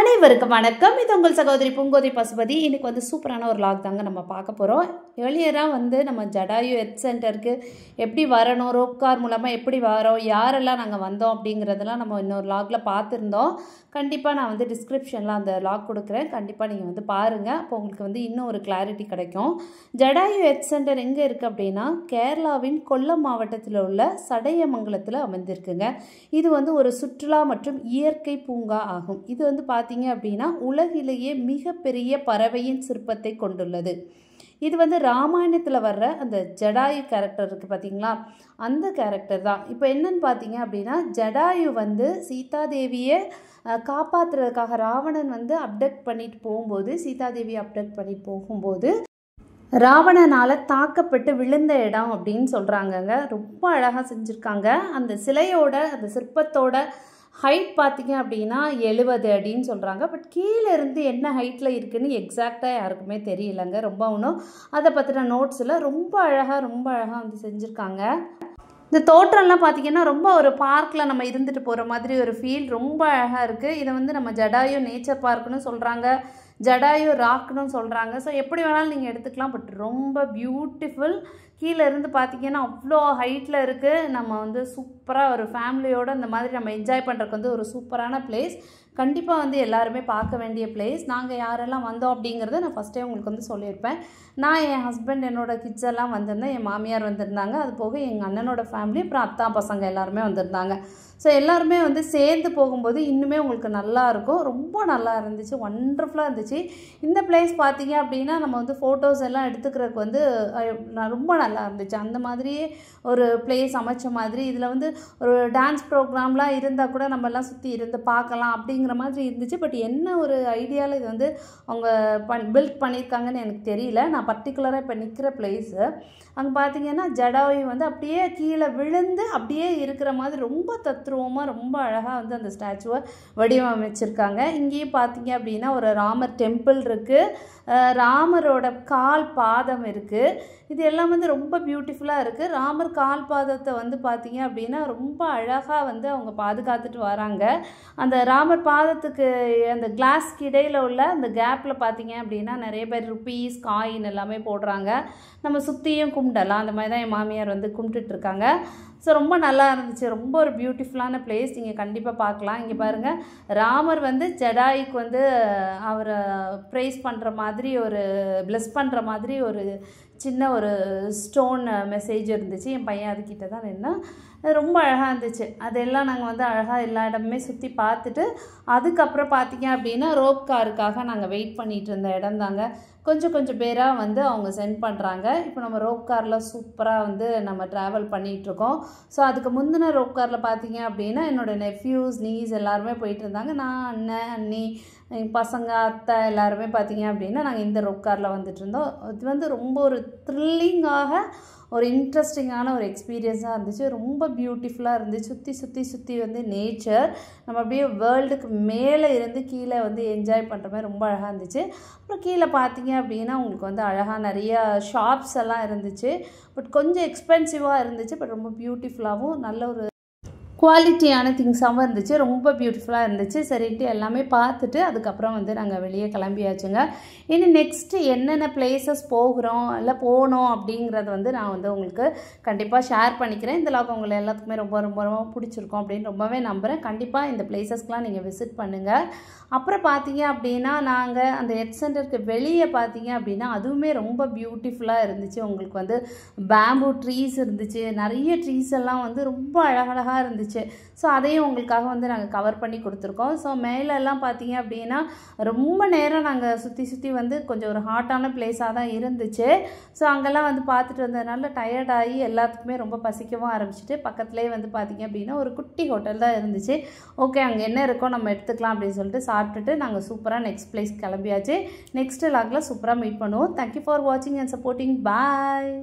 அனைவருக்கும் வணக்கம். இது உங்கள் சகோதரி பூங்கோதை பசுபதி. இன்றைக்கி வந்து சூப்பரான ஒரு லாக் தாங்க நம்ம பார்க்க போகிறோம். ஏர்லியராக வந்து நம்ம ஜடாயு ஹெல்த் சென்டருக்கு எப்படி வரணும், ரோப் கார் மூலமாக எப்படி வரோம், யாரெல்லாம் நாங்கள் வந்தோம் அப்படிங்கிறதெல்லாம் நம்ம இன்னொரு லாகில் பார்த்துருந்தோம். கண்டிப்பாக நான் வந்து டிஸ்கிரிப்ஷனில் அந்த லாக் கொடுக்குறேன். கண்டிப்பாக நீங்கள் வந்து பாருங்கள். அப்போ உங்களுக்கு வந்து இன்னும் ஒரு கிளாரிட்டி கிடைக்கும். ஜடாயு ஹெல்த் சென்டர் எங்கே இருக்குது அப்படின்னா கேரளாவின் கொல்லம் மாவட்டத்தில் உள்ள சடையமங்கலத்தில் அமைந்திருக்குங்க. இது வந்து ஒரு சுற்றுலா மற்றும் இயற்கை பூங்கா ஆகும். இது வந்து பார்த்தீங்க அப்படின்னா உலகிலேயே மிகப்பெரிய பறவையின் சிற்பத்தை கொண்டுள்ளது. இது வந்து ராமாயணத்தில் வர்ற அந்த ஜடாயு கேரக்டர் இருக்குது பார்த்தீங்களா, அந்த கேரக்டர் தான். இப்போ என்னன்னு பார்த்தீங்க அப்படின்னா ஜடாயு வந்து சீதாதேவியை காப்பாற்றுறதுக்காக ராவணன் வந்து அப்டக்ட் பண்ணிட்டு போகும்போது, சீதாதேவியை அப்டக்ட் பண்ணிட்டு போகும்போது ராவணனால் தாக்கப்பட்டு விழுந்த இடம் அப்படின்னு சொல்கிறாங்கங்க. ரொம்ப அழகாக செஞ்சுருக்காங்க. அந்த சிலையோட அந்த சிற்பத்தோட ஹைட் பார்த்திங்க அப்படின்னா 70 அடின்னு சொல்கிறாங்க. பட் கீழே இருந்து என்ன ஹைட்டில் இருக்குதுன்னு எக்ஸாக்டாக யாருக்குமே தெரியலைங்க. ரொம்ப ஒன்றும் அதை பற்றின நோட்ஸில் ரொம்ப அழகாக வந்து செஞ்சுருக்காங்க. இந்த தோற்றம்லாம் பார்த்திங்கன்னா ரொம்ப ஒரு பார்க்கில் நம்ம இருந்துட்டு போகிற மாதிரி ஒரு ஃபீல் ரொம்ப அழகாக இருக்குது. இதை வந்து நம்ம ஜடாயு நேச்சர் பார்க்குன்னு சொல்கிறாங்க, ஜடாயு ராக்னு சொல்கிறாங்க. ஸோ எப்படி வேணாலும் நீங்கள் எடுத்துக்கலாம். பட் ரொம்ப பியூட்டிஃபுல். கீழே இருந்து பார்த்திங்கன்னா அவ்வளோ ஹைட்டில் இருக்குது. நம்ம வந்து சூப்பராக ஒரு ஃபேமிலியோடு இந்த மாதிரி நம்ம என்ஜாய் பண்ணுறதுக்கு வந்து ஒரு சூப்பரான பிளேஸ். கண்டிப்பாக வந்து எல்லாருமே பார்க்க வேண்டிய பிளேஸ். நாங்கள் யாரெல்லாம் வந்தோம் அப்படிங்கிறத நான் ஃபஸ்ட்டே உங்களுக்கு வந்து சொல்லியிருப்பேன். நான் என் ஹஸ்பண்ட், என்னோடய கிட்ஸ் எல்லாம் வந்திருந்தேன், என் மாமியார் வந்திருந்தாங்க, அது போக எங்கள் அண்ணனோட ஃபேமிலி, அப்புறம் அத்தா பசங்க எல்லாருமே வந்திருந்தாங்க. ஸோ எல்லாருமே வந்து சேர்ந்து போகும்போது இன்னுமே உங்களுக்கு நல்லாயிருக்கும். ரொம்ப நல்லா இருந்துச்சு, ஒண்டர்ஃபுல்லாக இருந்துச்சு. இந்த பிளேஸ் பார்த்தீங்க அப்படின்னா நம்ம வந்து ஃபோட்டோஸ் எல்லாம் எடுத்துக்கிறதுக்கு வந்து ரொம்ப நல்லா இருந்துச்சு. அந்த மாதிரியே ஒரு பிளேஸ் அமைச்ச மாதிரி. இதில் வந்து ஒரு டான்ஸ் ப்ரோக்ராம்லாம் இருந்தால் கூட நம்மலாம் சுற்றி இருந்து பார்க்கலாம் அப்படிங்கிற மாதிரி இருந்துச்சு. பட் என்ன ஒரு ஐடியாவில் இது வந்து அவங்க பில்ட் பண்ணியிருக்காங்கன்னு எனக்கு தெரியல. நான் பர்டிகுலராக இப்போ நிற்கிற பிளேஸு அங்கே பார்த்தீங்கன்னா ஜடாயு வந்து அப்படியே கீழே விழுந்து அப்படியே இருக்கிற மாதிரி ரொம்ப தத்ரூபமாக ரொம்ப அழகாக வந்து அந்த ஸ்டாச்சுவை வடிவமைச்சிருக்காங்க. இங்கேயும் பார்த்தீங்க அப்படின்னா ஒரு ராமர் டெம்பிள் இருக்குது, ராமரோட கால் பாதம் இருக்குது. இது எல்லாம் வந்து ரொம்ப பியூட்டிஃபுல்லாக இருக்குது. ராமர் கால் பாதத்தை வந்து பார்த்தீங்க அப்படின்னா ரொம்ப அழகாக வந்து அவங்க பாதுகாத்துட்டு வராங்க. அந்த ராமர் பாதத்துக்கு அந்த கிளாஸ்க்கு இடையில் உள்ள அந்த கேப்பில் பார்த்தீங்க அப்படின்னா நிறைய பேர் ருப்பீஸ் காயின் எல்லாமே போடுறாங்க. நம்ம சுற்றியும் கும்பிடலாம். அந்த மாதிரி தான் என் மாமியார் வந்து கும்பிட்டுட்ருக்காங்க. ஸோ ரொம்ப நல்லா இருந்துச்சு. ரொம்ப ஒரு பியூட்டிஃபுல்லான பிளேஸ். நீங்கள் கண்டிப்பாக பார்க்கலாம். இங்கே பாருங்கள், ராமர் வந்து ஜடாயுக்கு வந்து அவரை ப்ரைஸ் பண்ணுற மாதிரி ஒரு பிளஸ் பண்ணுற மாதிரி ஒரு சின்ன ஒரு ஸ்டோன் மெசேஜ் இருந்துச்சு. என் பையன் அதுக்கிட்ட தான் நின்னா ரொம்ப அழகாக இருந்துச்சு. அதெல்லாம் நாங்கள் வந்து அழகாக எல்லா இடமுமே சுற்றி பார்த்துட்டு அதுக்கப்புறம் பார்த்தீங்க அப்படின்னா ரோப் காருக்காக நாங்கள் வெயிட் பண்ணிகிட்டு இருந்த இடம் தாங்க. கொஞ்சம் பேராக வந்து அவங்க சென்ட் பண்ணுறாங்க. இப்போ நம்ம ரோப் காரில் சூப்பராக வந்து நம்ம ட்ராவல் பண்ணிகிட்ருக்கோம். ஸோ அதுக்கு முந்தின ரோப் காரில் பார்த்தீங்க அப்படின்னா என்னோடய நெஃப்யூஸ், நீஸ் எல்லாருமே போயிட்டு இருந்தாங்க. நான், அண்ணன், அண்ணி, எங்கள் பசங்க, அத்தை எல்லாருமே பார்த்தீங்க அப்படின்னா நாங்கள் இந்த ரோப் காரில் வந்துட்டு இருந்தோம். இது வந்து ரொம்ப ஒரு த்ரில்லிங்காக ஒரு இன்ட்ரெஸ்டிங்கான ஒரு எக்ஸ்பீரியன்ஸாக இருந்துச்சு. ரொம்ப பியூட்டிஃபுல்லாக இருந்துச்சு. சுற்றி வந்து நேச்சர், நம்ம அப்படியே வேர்ல்டுக்கு மேலே இருந்து கீழே வந்து என்ஜாய் பண்ணுற மாதிரி ரொம்ப அழகாக இருந்துச்சு. அப்புறம் கீழே பார்த்தீங்க அப்படின்னா உங்களுக்கு வந்து அழகாக நிறையா ஷாப்ஸ் எல்லாம் இருந்துச்சு. பட் கொஞ்சம் எக்ஸ்பென்சிவாக இருந்துச்சு. பட் ரொம்ப பியூட்டிஃபுல்லாகவும் நல்ல ஒரு குவாலிட்டியான திங்ஸாகவும் இருந்துச்சு. ரொம்ப பியூட்டிஃபுல்லாக இருந்துச்சு. சரின்ட்டு எல்லாமே பார்த்துட்டு அதுக்கப்புறம் வந்து நாங்கள் வெளியே கிளம்பியாச்சுங்க. இனி நெக்ஸ்ட்டு என்னென்ன பிளேசஸ் போகிறோம் இல்லை போனோம் அப்படிங்கிறத வந்து நான் வந்து உங்களுக்கு கண்டிப்பாக ஷேர் பண்ணிக்கிறேன். இந்த லாக் உங்களை எல்லாத்துக்குமே ரொம்ப பிடிச்சிருக்கும் அப்படின்னு ரொம்பவே நம்புகிறேன். கண்டிப்பாக இந்த பிளேசஸ்க்கெலாம் நீங்கள் விசிட் பண்ணுங்கள். அப்புறம் பார்த்தீங்க அப்படின்னா நாங்கள் அந்த ஹெல்த் சென்டருக்கு வெளியே பார்த்தீங்க அப்படின்னா அதுவுமே ரொம்ப பியூட்டிஃபுல்லாக இருந்துச்சு. உங்களுக்கு வந்து பேம்பூ ட்ரீஸ் இருந்துச்சு, நிறைய ட்ரீஸ் எல்லாம் வந்து ரொம்ப அழகழகாக இருந்துச்சு. ஸோ அதையும் உங்களுக்காக வந்து நாங்கள் கவர் பண்ணி கொடுத்துருக்கோம். ஸோ மேலெல்லாம் பார்த்தீங்க அப்படின்னா ரொம்ப நேரம் நாங்கள் சுற்றி வந்து கொஞ்சம் ஒரு ஹாட்டான பிளேஸாக தான் இருந்துச்சு. ஸோ அங்கெல்லாம் வந்து பார்த்துட்டு வந்ததுனால டயர்டாகி எல்லாத்துக்குமே ரொம்ப பசிக்கவும் ஆரம்பிச்சிட்டு பக்கத்துலேயே வந்து பார்த்திங்க அப்படின்னா ஒரு குட்டி ஹோட்டல் தான் இருந்துச்சு. ஓகே, அங்கே என்ன இருக்கோ நம்ம எடுத்துக்கலாம் அப்படின்னு சொல்லிட்டு சாப்பிட்டுட்டு நாங்கள் சூப்பராக நெக்ஸ்ட் பிளேஸ் கிளம்பியாச்சு. நெக்ஸ்ட் லாகில் சூப்பராக மீட் பண்ணுவோம். தேங்க்யூ ஃபார் வாட்சிங் அண்ட் சப்போர்ட்டிங். பாய்.